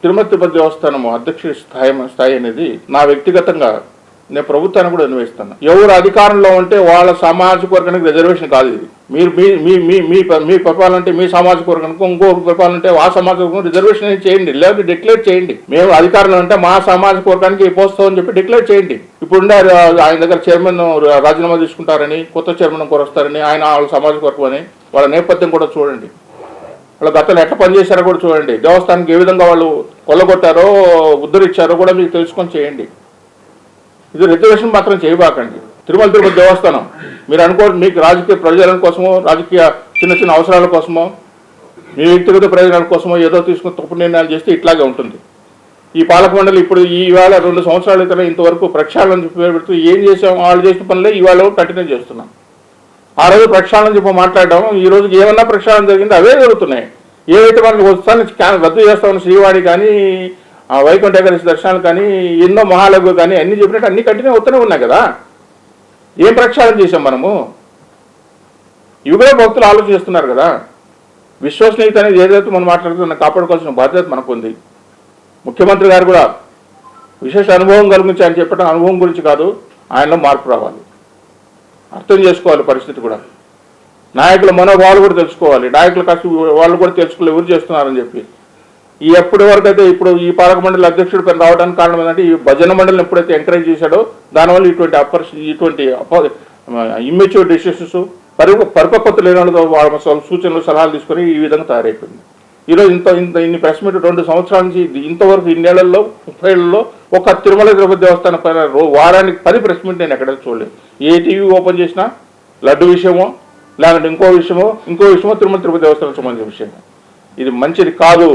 తిరుమల తిరుపతి దేవస్థానము అధ్యక్షుడి స్థాయి అనేది నా వ్యక్తిగతంగా నేను ప్రభుత్వాన్ని కూడా అన్వయిస్తాను. ఎవరు అధికారంలో ఉంటే వాళ్ళ సామాజిక వర్గానికి రిజర్వేషన్ కాదు ఇది. మీరు మీ పరిపాలనంటే మీ సామాజిక వర్గానికి, ఇంకొక పరిపాలనంటే ఆ సామాజిక వర్గం రిజర్వేషన్ చేయండి, లేకపోతే డిక్లేర్ చేయండి. మేము అధికారంలో ఉంటే మా సామాజిక వర్గానికి పోస్తామని చెప్పి డిక్లేర్ చేయండి. ఇప్పుడుండే ఆయన దగ్గర చైర్మన్ రాజీనామా తీసుకుంటారని, కొత్త చైర్మన్ కొరస్తారని, ఆయన వాళ్ళ సామాజిక వర్గం అని వాళ్ళ నేపథ్యం కూడా చూడండి. వాళ్ళ గతంలో ఎట్లా పనిచేశారో కూడా చూడండి. దేవస్థానానికి ఏ విధంగా వాళ్ళు కొల్లగొట్టారో ఉద్ధరించారో కూడా మీకు తెలుసుకొని చేయండి. ఇది రిజర్వేషన్ మాత్రం చేయబాకండి. తిరుమల తిరుపతి దేవస్థానం మీరు అనుకోండి, మీకు రాజకీయ ప్రయోజనాల కోసమో, రాజకీయ చిన్న చిన్న అవసరాల కోసమో, మీ వ్యక్తిగత ప్రయోజనాల కోసమో ఏదో తీసుకుని తప్పు నిర్ణయాలు చేస్తే ఇట్లాగే ఉంటుంది. ఈ పాలక మండలి ఇప్పుడు ఈవేళ 2 సంవత్సరాల క్రితం ఇంతవరకు ప్రక్షాళన చెప్పి పెడుతూ ఏం చేసాం, వాళ్ళు చేసిన పనులే ఇవాళ కంటిన్యూ చేస్తున్నాం. ఆ రోజు ప్రక్షాళన చెప్పి మాట్లాడడం, ఈ రోజు ఏమన్నా ప్రక్షాళన జరిగింది అవే జరుగుతున్నాయి. ఏవైతే మనకు వస్తాను రద్దు చేస్తామని శ్రీవాడి కానీ, వైకుంఠ ఏకాదశి దర్శనాలు కానీ, ఎన్నో మహాలఘు కానీ అన్ని చెప్పినట్టు అన్ని కంటిన్యూ అవుతూనే ఉన్నాయి కదా. ఏం ప్రక్షాళన చేసాం మనము? ఇవి కూడా భక్తులు ఆలోచిస్తున్నారు కదా. విశ్వసనీయత అనేది ఏదైతే మనం మాట్లాడుతున్నా కాపాడుకోవాల్సిన బాధ్యత మనకు ఉంది. ముఖ్యమంత్రి గారు కూడా విశేష అనుభవం గురించి ఆయన చెప్పడం అనుభవం గురించి కాదు, ఆయనలో మార్పు రావాలి, అర్థం చేసుకోవాలి పరిస్థితి కూడా. నాయకుల మనోభావాలు కూడా తెలుసుకోవాలి. నాయకుల కష్టం వాళ్ళు కూడా తెలుసుకోవాలి ఎవరు చేస్తున్నారని చెప్పి. ఈ ఎప్పటి వరకు అయితే ఇప్పుడు ఈ పాలక మండలి అధ్యక్షుడి పైన రావడానికి కారణం ఏంటంటే ఈ భజన మండలిని ఎప్పుడైతే ఎంకరేజ్ చేశాడో దానివల్ల ఇటువంటి ఇమ్మెచ్యూర్ డిసిషన్స్, పరిపక్వత లేని వాళ్ళ సూచనలు సలహాలు తీసుకొని ఈ విధంగా తయారైపోయింది. ఈరోజు ఇన్ని ప్రెస్ మీట్ 2 సంవత్సరాల నుంచి ఇంతవరకు ఇన్నేళ్లలో 30 ఏళ్లలో ఒక తిరుమల తిరుపతి దేవస్థానం పైన వారానికి 10 ప్రెస్ మీట్ నేను ఎక్కడైనా చూడలేదు. ఏ టీవీ ఓపెన్ చేసినా లడ్డు విషయమో, లేదంటే ఇంకో విషయమో తిరుమల తిరుపతి దేవస్థానం సంబంధించిన విషయమో. ఇది మంచిది కాదు.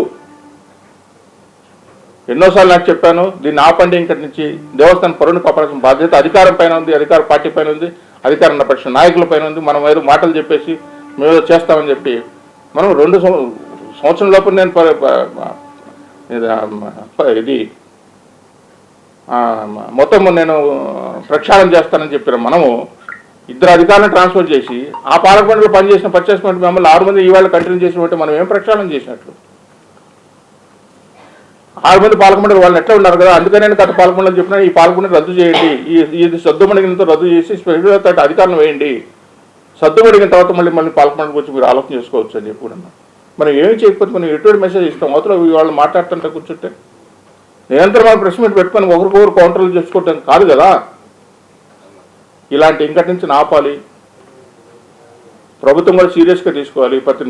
ఎన్నోసార్లు నాకు చెప్పాను, దీన్ని ఆపండి. ఇంకటి నుంచి దేవస్థానం పరువును కాపాడాల్సిన బాధ్యత అధికారం పైన ఉంది, అధికార పార్టీ పైన ఉంది, అధికారం ఉన్న పక్ష నాయకుల పైన ఉంది. మనం ఏదో మాటలు చెప్పేసి మేము ఏదో చేస్తామని చెప్పి మనం 2 సంవత్సరం లోపల నేను ఇది మొత్తం నేను ప్రక్షాళన చేస్తానని చెప్పిన మనము 2 అధికారులను ట్రాన్స్ఫర్ చేసి ఆ పాలక మండలిలో పనిచేసిన 50 మంది మమ్మల్ని 6 మంది ఇవాళ కంటిన్యూ చేసినట్టు మనం ఏం ప్రక్షాళన చేసినట్లు? 6 మంది పాలక మండలి వాళ్ళు ఎట్లా ఉన్నారు కదా. అందుకనే నేను గత పాలక మండలి చెప్పిన ఈ పాలక మండలి రద్దు చేయండి, ఇది సద్దుమడిగినంత రద్దు చేసి స్పెషల్ అధికారులు వేయండి, సద్దుమడిగిన తర్వాత మళ్ళీ పాలక మండలి గురించి మీరు ఆలోచన చేసుకోవచ్చు అని చెప్పి కూడా. మనం ఏమి చేయకపోతే మనం ఎటువంటి మెసేజ్ ఇస్తాం? అవతల వాళ్ళు మాట్లాడుతుంటే కూర్చుంటే నిరంతరం మనం ప్రెస్ మీట్ పెట్టుకొని ఒకరికొకరు కౌంటర్లు చేసుకోవటం కాదు కదా. ఇలాంటి ఇంకటి నుంచి ఆపాలి. ప్రభుత్వం కూడా సీరియస్గా తీసుకోవాలి ప్రతి